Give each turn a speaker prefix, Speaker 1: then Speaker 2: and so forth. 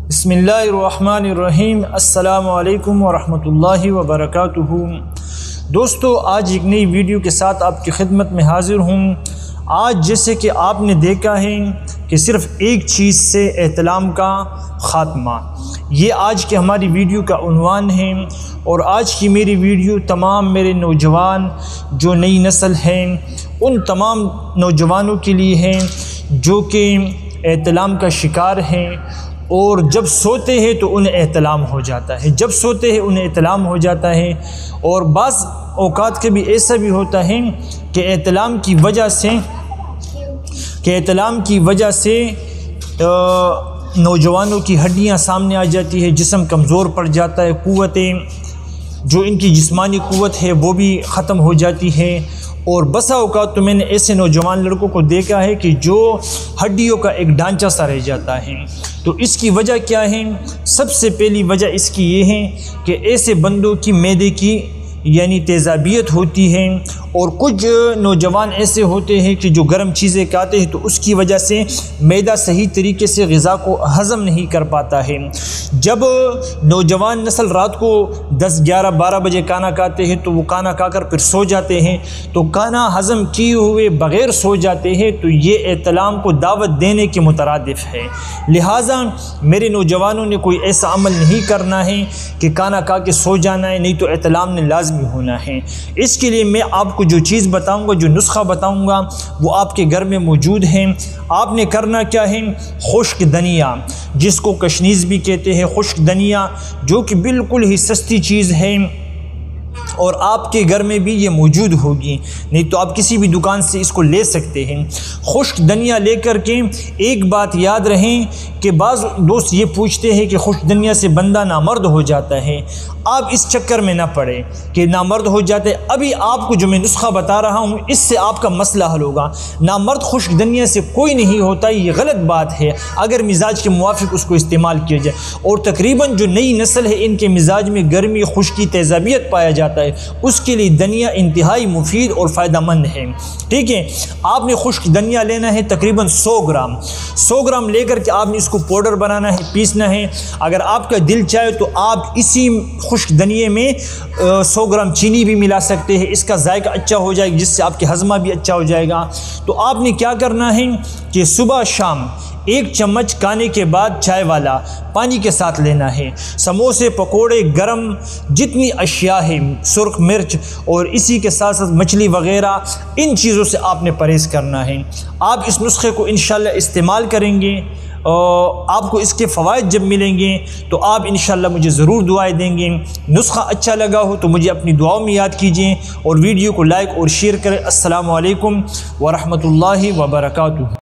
Speaker 1: بسم اللہ الرحمن الرحیم۔ السلام علیکم ورحمۃ اللہ وبرکاتہ۔ دوستو، آج ایک نئی ویڈیو کے ساتھ آپ کی خدمت میں حاضر ہوں۔ آج جیسے کہ آپ نے دیکھا ہے کہ صرف ایک چیز سے احتلام کا خاتمہ، یہ آج کی ہماری ویڈیو کا عنوان ہے۔ اور آج کی میری ویڈیو تمام میرے نوجوان جو نئی نسل ہیں ان تمام نوجوانوں کے لیے ہیں جو کہ احتلام کا شکار ہیں، اور جب سوتے ہیں تو انہیں احتلام ہو جاتا ہے، جب سوتے ہیں انہیں احتلام ہو جاتا ہے۔ اور بعض اوقات کبھی ایسا بھی ہوتا ہے کہ احتلام کی وجہ سے نوجوانوں کی ہڈیاں سامنے آ جاتی ہے، جسم کمزور پڑ جاتا ہے، قوتیں جو ان کی جسمانی قوت ہے وہ بھی ختم ہو جاتی ہے۔ اور بسا اوقات تو میں نے ایسے نوجوان لڑکوں کو دیکھا ہے کہ جو ہڈیوں کا ایک ڈھانچہ سا رہ جاتا ہے۔ تو اس کی وجہ کیا ہے؟ سب سے پہلی وجہ اس کی یہ ہے کہ ایسے بندوں کی معدے کی یعنی تیزابیت ہوتی ہے، اور کچھ نوجوان ایسے ہوتے ہیں کہ جو گرم چیزیں کھاتے ہیں تو اس کی وجہ سے معدہ صحیح طریقے سے غذا کو ہضم نہیں کر پاتا ہے۔ جب نوجوان نسل رات کو 10، 11، 12 بجے کھانا کھاتے ہیں تو وہ کھانا کھا کر پھر سو جاتے ہیں، تو کھانا ہضم کیے ہوئے بغیر سو جاتے ہیں، تو یہ احتلام کو دعوت دینے کے مترادف ہے۔ لہٰذا میرے نوجوانوں نے کوئی ایسا عمل نہیں کرنا ہے کہ کھانا کھا کے سو جانا ہے، نہیں تو احتلام نے لازمی ہونا ہے۔ اس کے لیے میں آپ کو جو چیز بتاؤں گا، جو نسخہ بتاؤں گا، وہ آپ کے گھر میں موجود ہیں۔ آپ نے کرنا کیا ہے؟ خشک دھنیا، جس کو کشنیز بھی کہتے ہیں، خشک دھنیا جو کہ بالکل ہی سستی چیز ہے اور آپ کے گھر میں بھی یہ موجود ہوگی، نہیں تو آپ کسی بھی دکان سے اس کو لے سکتے ہیں۔ خشک دھنیا لے کر کے ایک بات یاد رہیں کہ بعض دوست یہ پوچھتے ہیں کہ خشک دھنیا سے بندہ نامرد ہو جاتا ہے۔ آپ اس چکر میں نہ پڑیں کہ نامرد ہو جاتے۔ ابھی آپ کو جو میں نسخہ بتا رہا ہوں اس سے آپ کا مسئلہ حل ہوگا۔ نامرد خشک دھنیا سے کوئی نہیں ہوتا، یہ غلط بات ہے اگر مزاج کے موافق اس کو استعمال کیا جائے۔ اور تقریباً جو نئی نسل ہے ان کے مزاج میں گرمی، خشکی، تیزابیت پایا جاتا ہے، اس کے لیے دھنیا انتہائی مفید اور فائدہ مند ہے۔ ٹھیک ہے، آپ نے خشک دھنیا لینا ہے تقریباً 100 گرام لے کر کے آپ نے اس کو پاؤڈر بنانا ہے، پیسنا ہے۔ اگر آپ کا دل چاہے تو آپ اسی خشک دھنیے میں 100 گرام چینی بھی ملا سکتے ہیں، اس کا ذائقہ اچھا ہو جائے گا، جس سے آپ کے ہضمہ بھی اچھا ہو جائے گا۔ تو آپ نے کیا کرنا ہے کہ صبح شام 1 چمچ کھانے کے بعد چائے والا پانی کے ساتھ لینا ہے۔ سموسے، پکوڑے، گرم جتنی اشیاء ہیں، سرخ مرچ اور اسی کے ساتھ ساتھ مچھلی وغیرہ، ان چیزوں سے آپ نے پرہیز کرنا ہے۔ آپ اس نسخے کو انشاءاللہ استعمال کریں گے اور آپ کو اس کے فوائد جب ملیں گے تو آپ انشاءاللہ مجھے ضرور دعائیں دیں گے۔ نسخہ اچھا لگا ہو تو مجھے اپنی دعاؤں میں یاد کیجئے اور ویڈیو کو لائک اور شیئر کریں۔ السلام علیکم ورحمۃ اللہ وبرکاتہ۔